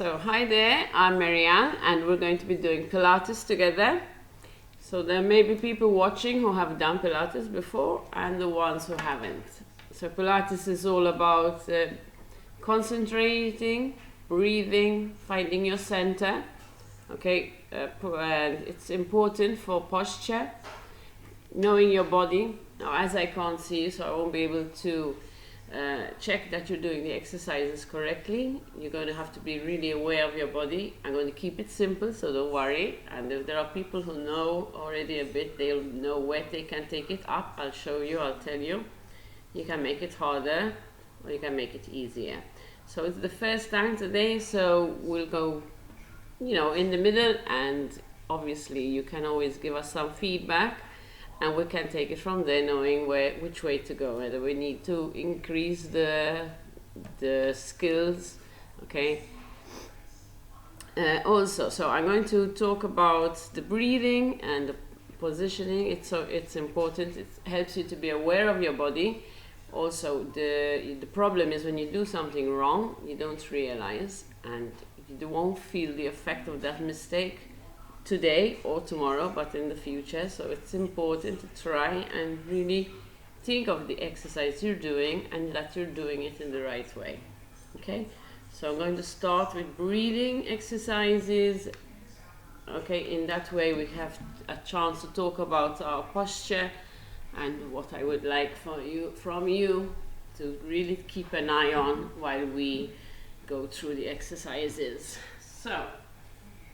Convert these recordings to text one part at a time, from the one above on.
So hi there, I'm Marianne and we're going to be doing Pilates together. So there may be people watching who have done Pilates before and the ones who haven't. So Pilates is all about concentrating, breathing, finding your center. Okay, and it's important for posture, knowing your body. Now as I can't see you, so I won't be able to check that you're doing the exercises correctly. You're going to have to be really aware of your body. I'm going to keep it simple, so don't worry. And if there are people who know already a bit, they'll know where they can take it up. I'll show you, I'll tell you. You can make it harder or you can make it easier. So it's the first time today, so we'll go, in the middle, and obviously you can always give us some feedback. And we can take it from there, knowing which way to go, whether we need to increase the skills, okay? Also, so I'm going to talk about the breathing and the positioning. It's important. It helps you to be aware of your body. Also, the problem is when you do something wrong, you don't realize, and you won't feel the effect of that mistake today or tomorrow, but in the future. So it's important to try and really think of the exercise you're doing and that you're doing it in the right way. Okay, so I'm going to start with breathing exercises. Okay, in that way we have a chance to talk about our posture and what I would like from you to really keep an eye on while we go through the exercises. So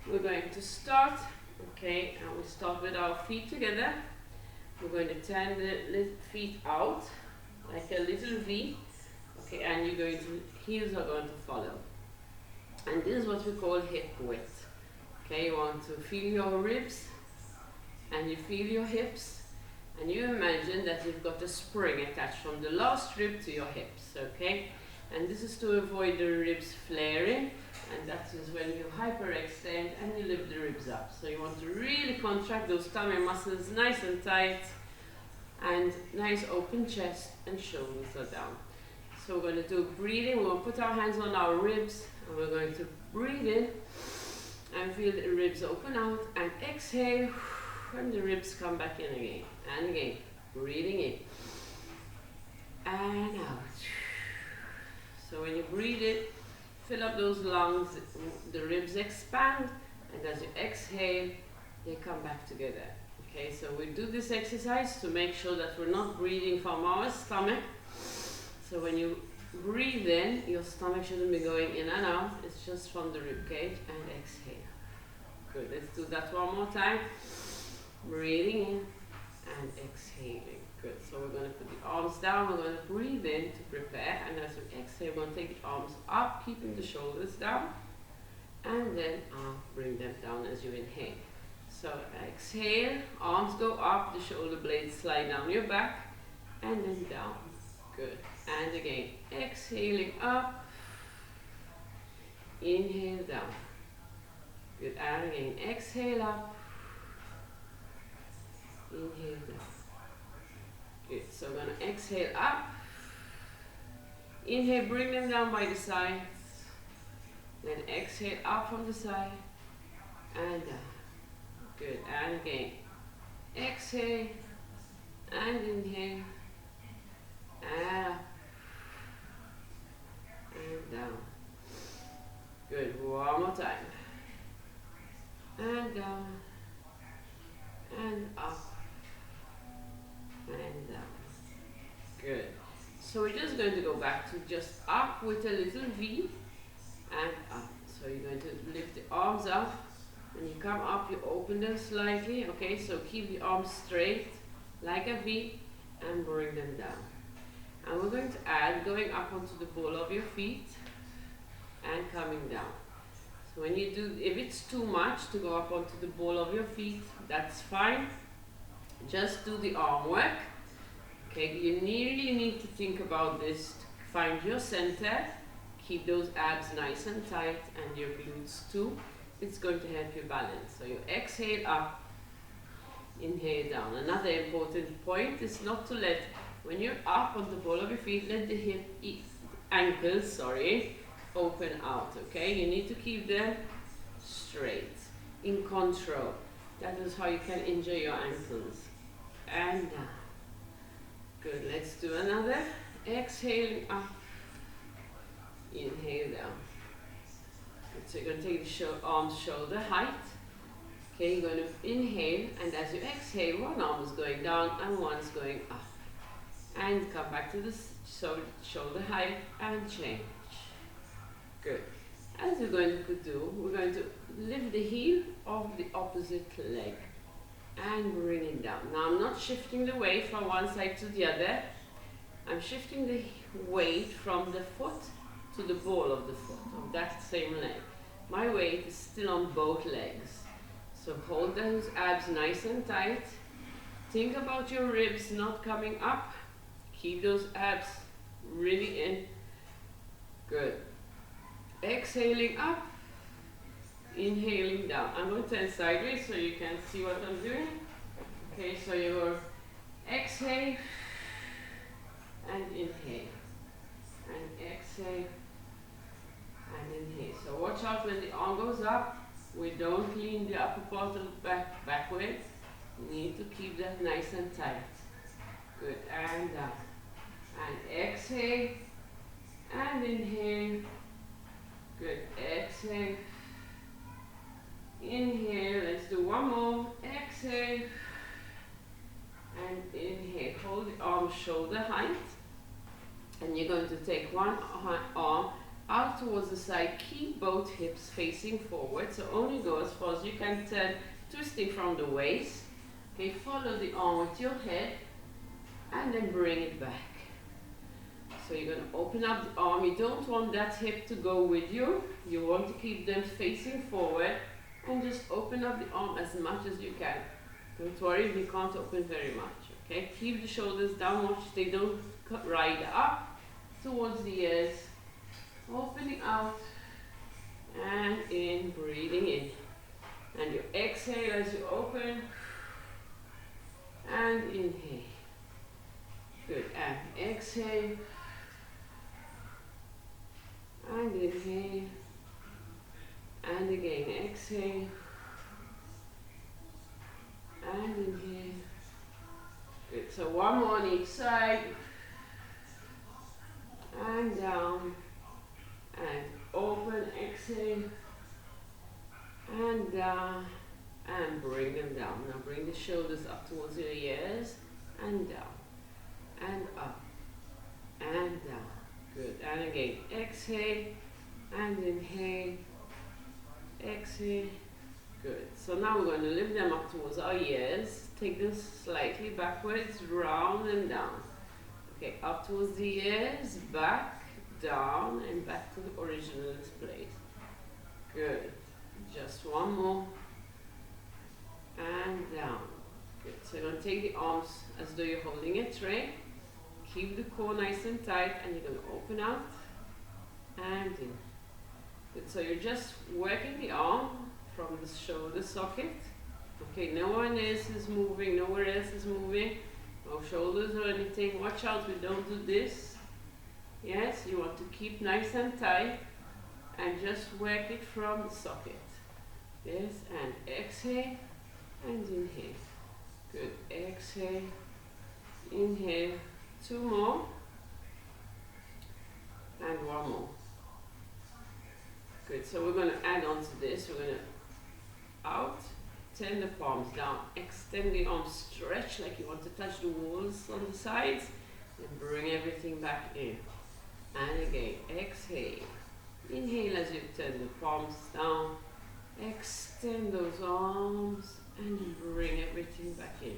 we're going to start, okay, and we'll start with our feet together. We're going to turn the feet out like a little V, okay, and heels are going to follow. And this is what we call hip width. Okay, you want to feel your ribs and you feel your hips, and you imagine that you've got a spring attached from the last rib to your hips, okay? And this is to avoid the ribs flaring. And that is when you hyperextend and you lift the ribs up. So you want to really contract those tummy muscles nice and tight, and nice open chest and shoulders are down. So we're going to do breathing. We're going to put our hands on our ribs and we're going to breathe in and feel the ribs open out, and exhale and the ribs come back in again and again. Breathing in and out. So when you breathe in, fill up those lungs, the ribs expand, and as you exhale, they come back together. Okay, so we do this exercise to make sure that we're not breathing from our stomach. So when you breathe in, your stomach shouldn't be going in and out, it's just from the ribcage, and exhale. Good, let's do that one more time. Breathing in and exhaling. Good, so we're going to put the arms down, we're going to breathe in to prepare, and as we exhale, we're going to take the arms up, keeping the shoulders down, and then bring them down as you inhale. So exhale, arms go up, the shoulder blades slide down your back, and then down. Good, and again, exhaling up, inhale down. Good, and again, exhale up, inhale down. Good, so we're going to exhale up, inhale, bring them down by the sides, then exhale up from the side, and down. Good, and again, exhale, and inhale, and up, and down. Good, one more time, and down, and up, and down. Good. So we're just going to go back to just up with a little V and up. So you're going to lift the arms up. When you come up, you open them slightly. Okay, so keep the arms straight like a V and bring them down. And we're going to add going up onto the ball of your feet and coming down. So when you do, if it's too much to go up onto the ball of your feet, that's fine. Just do the arm work. Okay, you really need to think about this. Find your center, keep those abs nice and tight, and your glutes too. It's going to help you balance. So you exhale up, inhale down. Another important point is not to when you're up on the ball of your feet, let the ankles open out, okay? You need to keep them straight, in control. That is how you can enjoy your ankles. And down. Good, let's do another. Exhaling up. Inhale down. Good, so you're going to take the arms shoulder height. Okay, you're going to inhale, and as you exhale, one arm is going down and one's going up. And come back to the shoulder height and change. Good. As we're going to do, we're going to lift the heel of the opposite leg and bring it down. Now I'm not shifting the weight from one side to the other. I'm shifting the weight from the foot to the ball of the foot, of that same leg. My weight is still on both legs. So hold those abs nice and tight. Think about your ribs not coming up. Keep those abs really in. Good. Exhaling up. Inhaling down. I'm going to turn sideways so you can see what I'm doing. Okay, so you exhale and inhale. And exhale and inhale. So watch out when the arm goes up. We don't lean the upper part of the back backwards. You need to keep that nice and tight. Good, and down. And exhale and inhale. Good, exhale. Inhale, let's do one more. Exhale and inhale. Hold the arm shoulder height. And you're going to take one arm out towards the side. Keep both hips facing forward, so only go as far as you can turn, twisting from the waist. Okay, follow the arm with your head and then bring it back. So you're going to open up the arm. You don't want that hip to go with you. You want to keep them facing forward and just open up the arm as much as you can. Don't worry if you can't open very much. Okay, keep the shoulders down, watch they don't ride up towards the ears. Opening out and in, breathing in. And you exhale as you open and inhale. Good, and exhale and inhale. And again, exhale and inhale. Good, so one more on each side. And down. And open, exhale, and down, and bring them down. Now bring the shoulders up towards your ears, and down, and up, and down. Good, and again, exhale, and inhale, exhale. Good, so now we're going to lift them up towards our ears, take them slightly backwards, round and down. Okay, up towards the ears, back, down and back to the original place. Good. Just one more. And down. Good. So you're going to take the arms as though you're holding a tray. Keep the core nice and tight and you're going to open out and in. Good. So you're just working the arm from the shoulder socket. Okay, no one else is moving, nowhere else is moving. No shoulders or anything. Watch out, we don't do this. Yes, you want to keep nice and tight and just work it from the socket. Yes, and exhale and inhale. Good, exhale, inhale, two more, and one more. Good, so we're going to add on to this. We're going to out, turn the palms down, extend the arms, stretch like you want to touch the walls on the sides, and bring everything back in. And again, exhale. Inhale as you turn the palms down. Extend those arms and bring everything back in.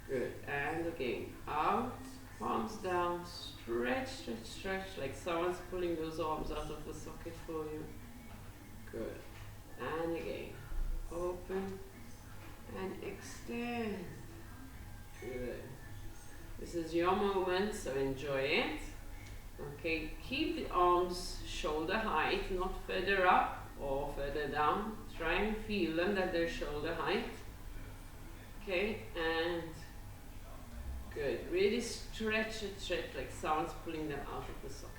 Good. And again, out, palms down, stretch, stretch, stretch, like someone's pulling those arms out of the socket for you. Good. And again, open and extend. Good. This is your moment, so enjoy it. Okay, keep the arms shoulder height, not further up or further down. Try and feel them that they're shoulder height. Okay, and good. Really stretch it, stretch like someone's pulling them out of the socket.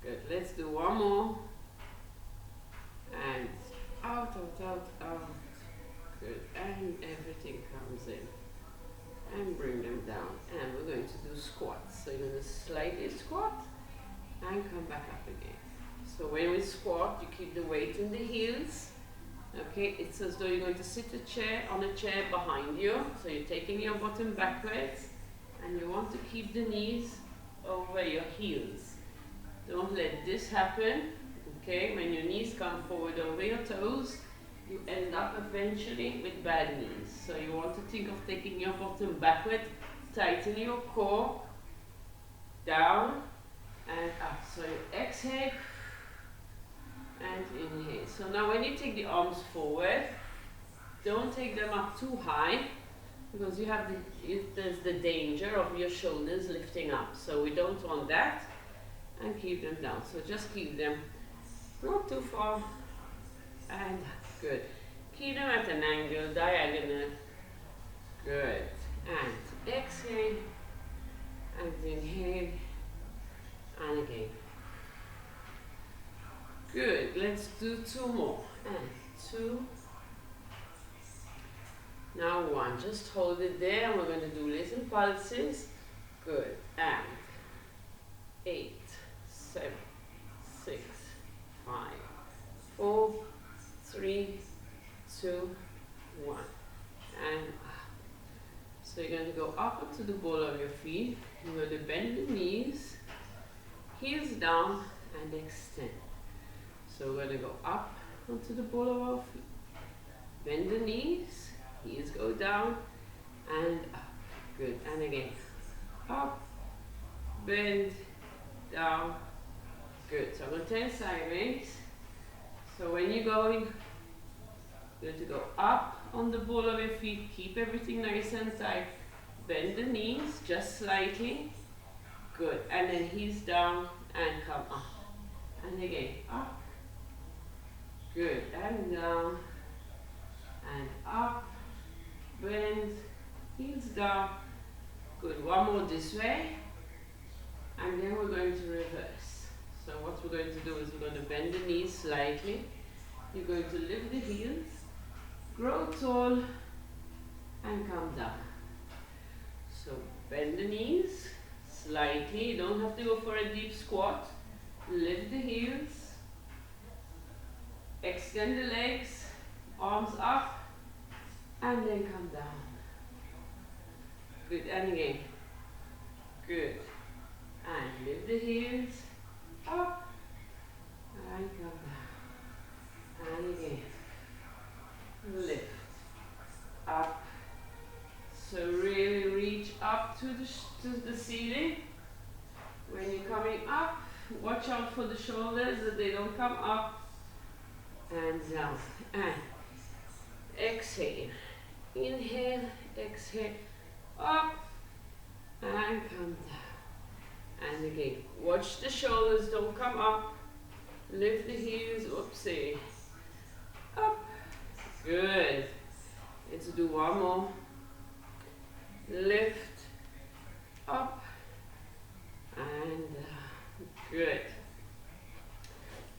Good. Let's do one more. And out, out, out, out. Good. And everything comes in. And bring them down. And we're going to do squats. So you're going to slightly squat and come back up again. So when we squat, you keep the weight in the heels. Okay, it's as though you're going to sit on a chair behind you. So you're taking your bottom backwards and you want to keep the knees over your heels. Don't let this happen. Okay, when your knees come forward over your toes, you end up eventually with bad knees. So you want to think of taking your bottom backward, tighten your core, down and up. So you exhale and inhale. So now when you take the arms forward, don't take them up too high because you have there's the danger of your shoulders lifting up. So we don't want that, and keep them down. So just keep them not too far and good. Keep them at an angle, diagonal. Good. And exhale and inhale and again. Good. Let's do two more. And two. Now one. Just hold it there. And we're going to do little pulses. Good. And 8, 7, 6, 5, 4, 3, 2, 1. And up. So you're going to go up onto the ball of your feet. You're going to bend the knees, heels down, and extend. So we're going to go up onto the ball of our feet. Bend the knees, heels go down, and up. Good. And again. Up, bend, down. Good. So I'm going to turn sideways. So when you're going, you're going to go up on the ball of your feet. Keep everything nice and tight. Bend the knees just slightly. Good. And then heels down and come up. And again, up. Good. And down. And up. Bend. Heels down. Good. One more this way. And then we're going to reverse. So what we're going to do is we're going to bend the knees slightly. You're going to lift the heels. Grow tall. And come down. So bend the knees slightly. You don't have to go for a deep squat. Lift the heels. Extend the legs. Arms up. And then come down. Good. And again. Good. And lift the heels. Up. And come down. And again. Lift. Up. So really reach up to the ceiling. When you're coming up, watch out for the shoulders that they don't come up. And down. And exhale. Inhale. Exhale. Up. And come down. And again. Watch the shoulders don't come up. Lift the heels. Oopsie. Up. Good. Let's do one more. Lift, up, and good.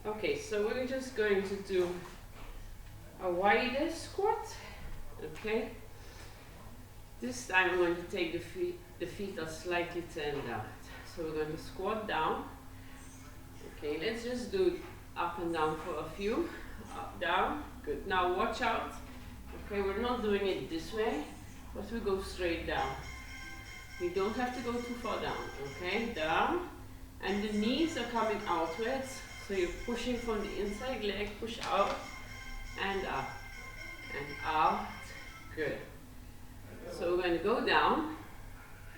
Okay, so we're just going to do a wider squat. Okay. This time I'm going to take the feet are slightly turned out. So we're going to squat down. Okay, let's just do up and down for a few. Up, down. Good. Now watch out. Okay, we're not doing it this way, but we go straight down. You don't have to go too far down. Okay, down. And the knees are coming outwards. So you're pushing from the inside leg, push out and up and out. Good. So we're going to go down.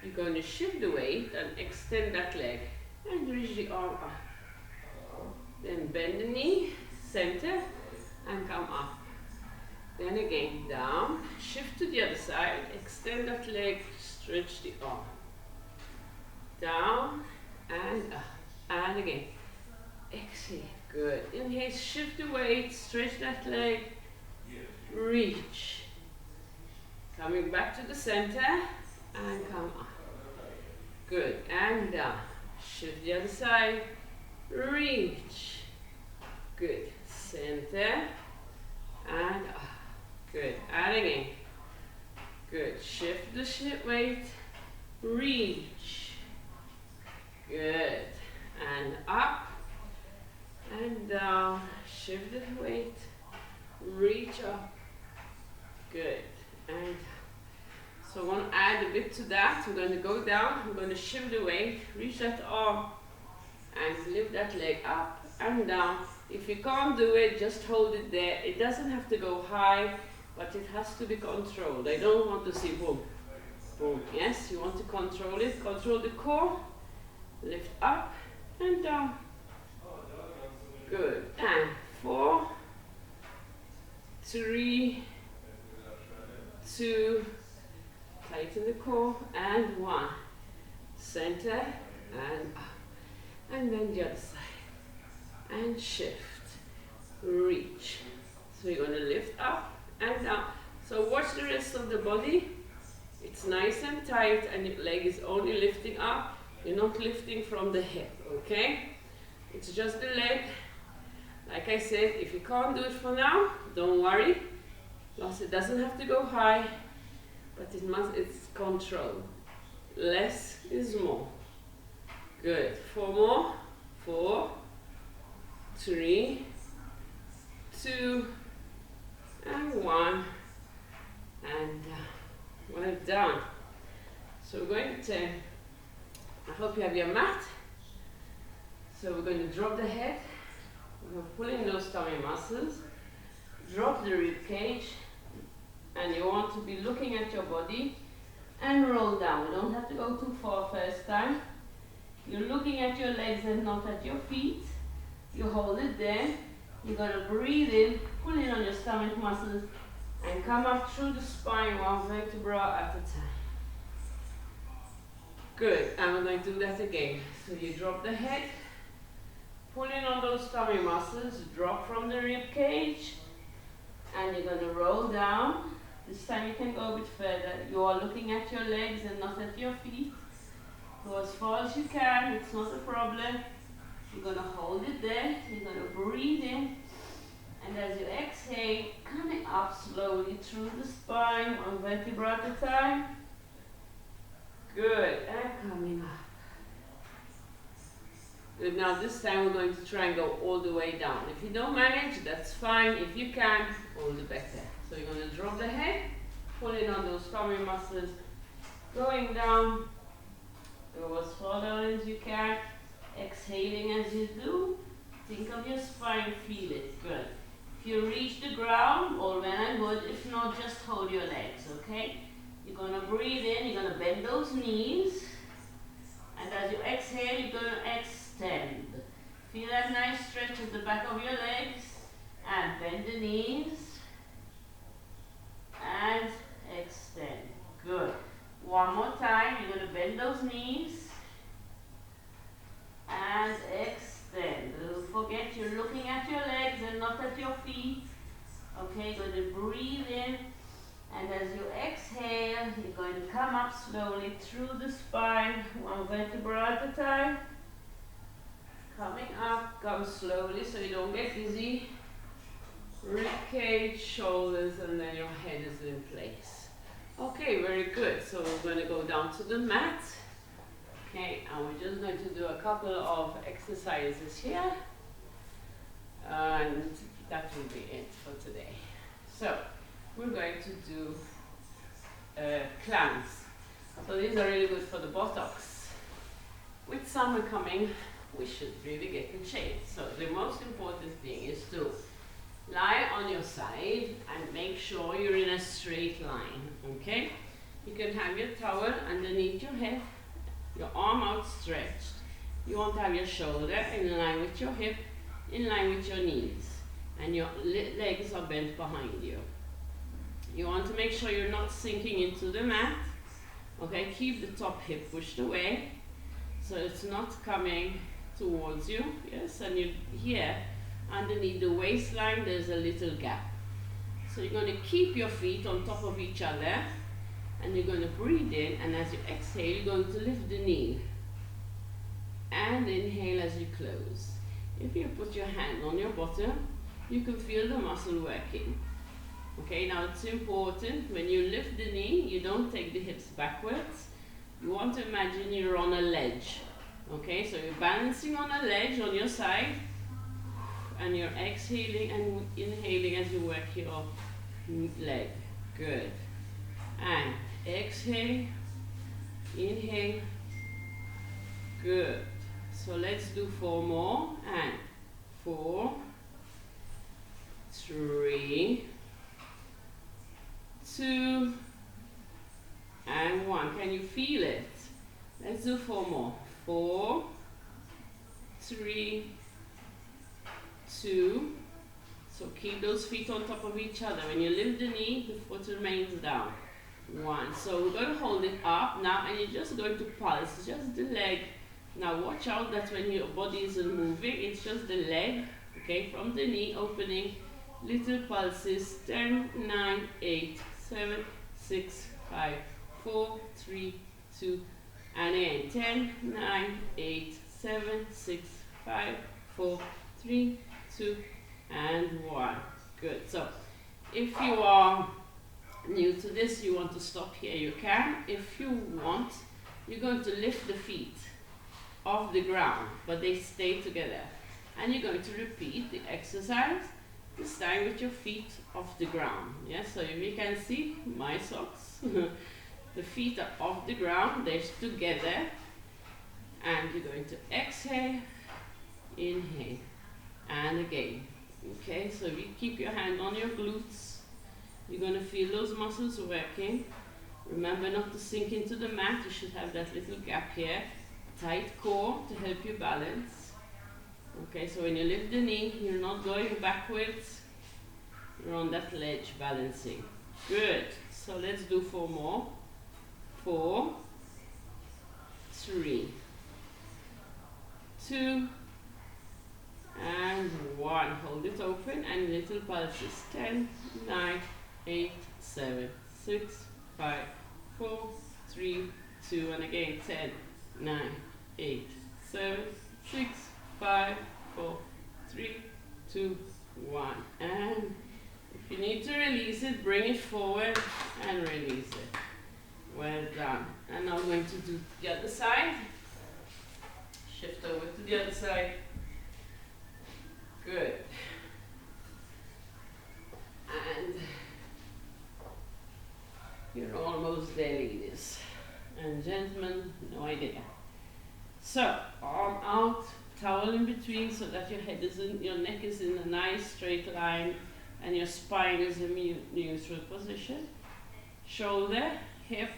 You're going to shift the weight and extend that leg and reach the arm up. Then bend the knee, center, and come up. Then again, down, shift to the other side, extend that leg, stretch the arm. Down, and up, and again. Exhale, good. Inhale, shift the weight, stretch that leg, reach. Coming back to the center, and come up. Good, and down. Shift the other side, reach. Good. Center and up. Good. And again. Good. Shift the weight. Reach. Good. And up and down. Shift the weight. Reach up. Good. And so I'm going to add a bit to that. We're going to go down. I'm going to shift the weight. Reach that arm and lift that leg up and down. If you can't do it, just hold it there. It doesn't have to go high, but it has to be controlled. I don't want to see boom, boom. Yes, you want to control it. Control the core. Lift up and down. Good. And 4, 3, 2, tighten the core, and 1. Center and up. And then the other side. And shift. Reach. So you're going to lift up and down. So watch the rest of the body. It's nice and tight, and your leg is only lifting up. You're not lifting from the hip, okay? It's just the leg. Like I said, if you can't do it for now, don't worry. Plus it doesn't have to go high, but it's controlled. Less is more. Good. 4 more. 4, 3, 2, and 1. And well done. So we're going to, I hope you have your mat. So we're going to drop the head. We're going to pull in those tummy muscles. Drop the rib cage. And you want to be looking at your body and roll down. You don't have to go too far first time. You're looking at your legs and not at your feet. You hold it there. You're going to breathe in, pull in on your stomach muscles, and come up through the spine, 1 vertebra at a time. Good. And we're going to do that again. So you drop the head, pull in on those tummy muscles, drop from the rib cage, and you're going to roll down. This time you can go a bit further. You are looking at your legs and not at your feet. Go as far as you can, it's not a problem. You're going to hold it there. You're going to breathe in. And as you exhale, coming up slowly through the spine, 1 vertebra at a time. Good. And coming up. Good. Now this time we're going to try and go all the way down. If you don't manage, that's fine. If you can, all the better. So you're going to drop the head, pull in on those tummy muscles, going down. Go as far down as you can. Exhaling as you do. Think of your spine, feel it. Good. If you reach the ground, all well and good. If not, just hold your legs, okay? You're going to breathe in, you're going to bend those knees. And as you exhale, you're going to extend. Feel that nice stretch at the back of your legs. And bend the knees. And extend. Good. One more time, you're going to bend those knees and extend. Don't forget you're looking at your legs and not at your feet. Okay, you're going to breathe in, and as you exhale, you're going to come up slowly through the spine, 1 vertebra at a time. Coming up, come slowly so you don't get dizzy. Rib cage, shoulders, and then your head is in place. Okay, very good. So we're going to go down to the mat. Okay, and we're just going to do a couple of exercises here. And that will be it for today. So we're going to do clams. So these are really good for the buttocks. With summer coming, we should really get in shape. So the most important thing is to lie on your side and make sure you're in a straight line, okay? You can have your towel underneath your head, your arm outstretched. You want to have your shoulder in line with your hip, in line with your knees, and your legs are bent behind you. You want to make sure you're not sinking into the mat, okay? Keep the top hip pushed away, so it's not coming towards you, yes? And you here, underneath the waistline, there's a little gap. So you're going to keep your feet on top of each other, and you're going to breathe in, and as you exhale, you're going to lift the knee. And inhale as you close. If you put your hand on your bottom, you can feel the muscle working. Okay, now it's important when you lift the knee, you don't take the hips backwards. You want to imagine you're on a ledge. Okay, so you're balancing on a ledge on your side, and you're exhaling and inhaling as you work your leg. Good. And exhale, inhale. Good. So let's do 4 more. And 4, 3, 2, and 1. Can you feel it? Let's do 4 more. 4, 3, 2. So keep those feet on top of each other. When you lift the knee, the foot remains down. 1. So we're going to hold it up now, and you're just going to pulse, just the leg. Now watch out that when your body isn't moving, it's just the leg, okay, from the knee opening, little pulses. 10, 9, 8, 7, 6, 5, 4, 3, 2, and again. 10, 9, 8, 7, 6, 5, 4, 3, 2, and 1. Good. So if you are new to this, you want to stop here, you can. If you want, you're going to lift the feet off the ground, but they stay together. And you're going to repeat the exercise, this time with your feet off the ground. Yes, so if you can see my socks, the feet are off the ground, they're together. And you're going to exhale, inhale, and again. Okay, so if you keep your hand on your glutes, you're going to feel those muscles working. Remember not to sink into the mat, you should have that little gap here. Tight core to help you balance. Okay, so when you lift the knee, you're not going backwards, you're on that ledge balancing. Good. So let's do 4 more. 4, 3, 2, and 1. Hold it open and little pulses. 10, 9, 8, 7, 6, 5, 4, 3, 2, and again. 10, 9, 8, 7, 6, 5, 4, 3, 2, 1. And if you need to release it, bring it forward and release it. Well done. And now I'm going to do the other side. Shift over to the other side. Good. And you're almost there, ladies and gentlemen, no idea. So, arm out, towel in between so that your head is in, your neck is in a nice straight line and your spine is in neutral position. Shoulder, hip,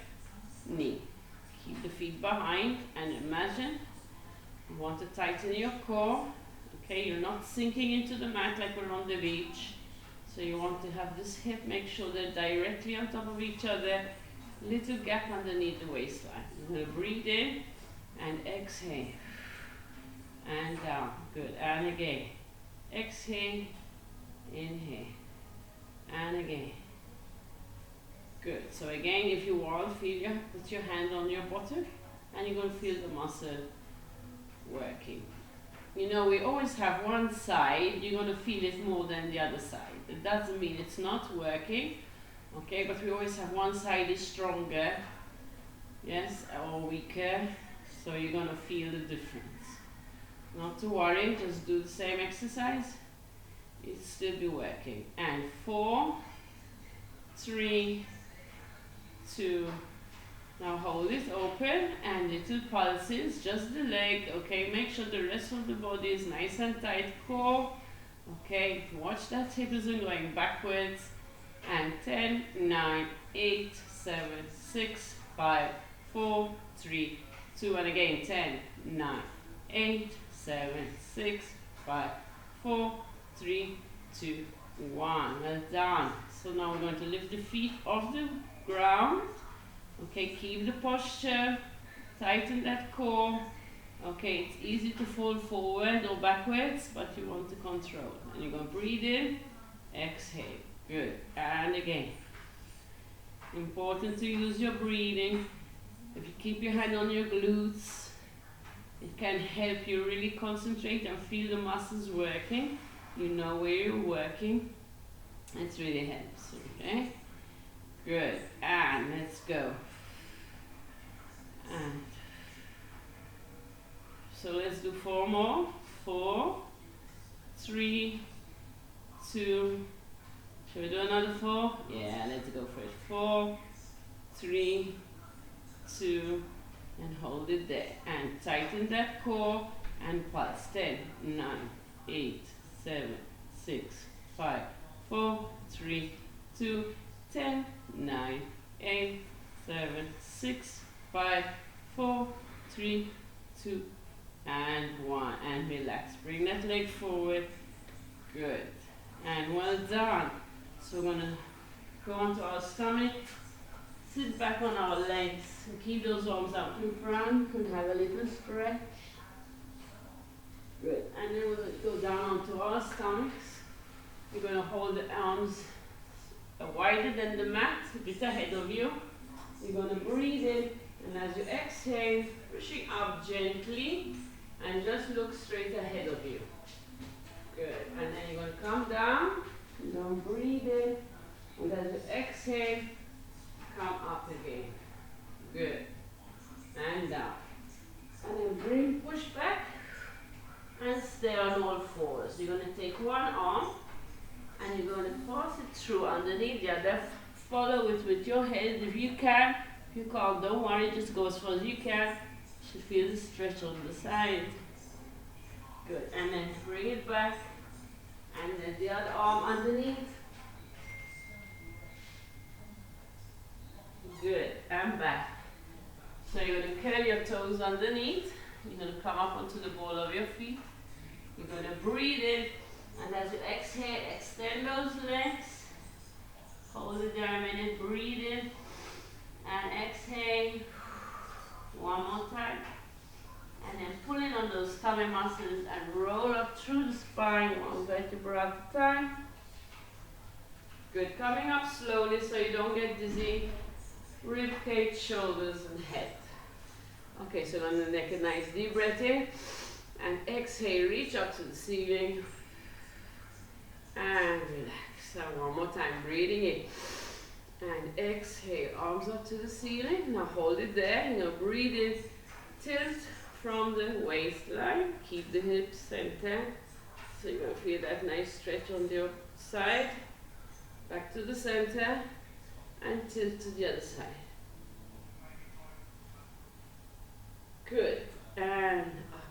knee. Keep the feet behind and imagine you want to tighten your core. Okay, you're not sinking into the mat like we're on the beach. So you want to have this hip, make sure they're directly on top of each other. Little gap underneath the waistline. You're going to breathe in and exhale. And down. Good. And again. Exhale. Inhale. And again. Good. So again, if you want, put your hand on your bottom and you're going to feel the muscle working. You know, we always have one side, you're going to feel it more than the other side. It doesn't mean it's not working, okay, but we always have one side is stronger, yes, or weaker, so you're going to feel the difference. Not to worry, just do the same exercise, it'll still be working. And 4, 3, 2, now hold it open and little pulses, just the leg, okay, make sure the rest of the body is nice and tight, core, okay, watch that hip isn't going backwards, and 10, 9, 8, 7, 6, 5, 4, 3, 2, and again, 10, 9, 8, 7, 6, 5, 4, 3, 2, 1, well done. So now we're going to lift the feet off the ground. Okay, keep the posture, tighten that core. Okay, it's easy to fall forward or backwards, but you want to control. And you're going to breathe in, exhale. Good. And again. Important to use your breathing. If you keep your hand on your glutes, It can help you really concentrate and feel the muscles working. You know where you're working. It really helps, okay? Good, and let's go. And so let's do 4 more. 4, 3, 2. Shall we do another 4? Yeah, let's go for it. 4, 3, 2, and hold it there. And tighten that core and pulse. 10, 9, 8, 7, 6, 5, 4, 3, 2, 10, 9, 8, 7, 6, 5, 4, 3, 2, and 1. And relax. Bring that leg forward. Good. And well done. So we're going to go onto our stomach. Sit back on our legs and keep those arms out in front and have a little stretch. Good. And then we'll go down onto our stomachs. You're going to hold the arms wider than the mat, a bit ahead of you. You're going to breathe in, and as you exhale, pushing up gently and just look straight ahead of you. Good. And then you're going to come down. You're going to breathe in, and as you exhale, come up again. Good. And down. And then push back and stay on all fours. You're going to take one arm and you're going to pass it through underneath the other. Follow it with your head if you can. If you can't, don't worry, just go as far as you can. You should feel the stretch on the side. Good. And then bring it back. And then the other arm underneath. Good, and back. So you're going to curl your toes underneath. You're going to come up onto the ball of your feet. You're going to breathe in, and as you exhale, extend those legs. Hold it there a minute, breathe in, and exhale. One more time. And then pull in on those tummy muscles and roll up through the spine, one vertebra at a time. Good, coming up slowly so you don't get dizzy. Rib cage, shoulders, and head. Okay, so I'm gonna take a nice deep breath in and exhale, reach up to the ceiling and relax. And one more time, breathing in and exhale, arms up to the ceiling. Now hold it there. You're gonna breathe in, tilt from the waistline, keep the hips center. So you're gonna feel that nice stretch on the side. Back to the center. And tilt to the other side. Good. And up.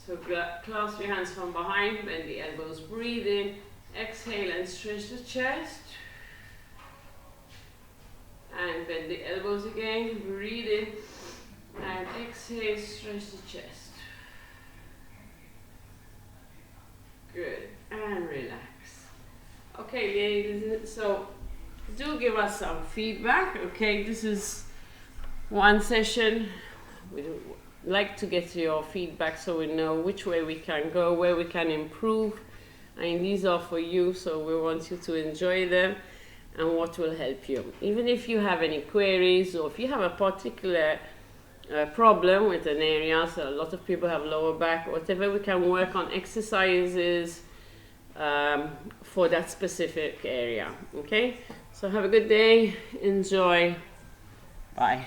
So clasp your hands from behind, bend the elbows, breathe in, exhale and stretch the chest. And bend the elbows again, breathe in, and exhale, stretch the chest. Good. And relax. Okay, ladies, so do give us some feedback. Okay, this is one session. We'd like to get your feedback so we know which way we can go, where we can improve. I mean, these are for you, so we want you to enjoy them and what will help you. Even if you have any queries or if you have a particular problem with an area, so a lot of people have lower back, whatever, we can work on exercises for that specific area. Okay, so have a good day, enjoy, bye.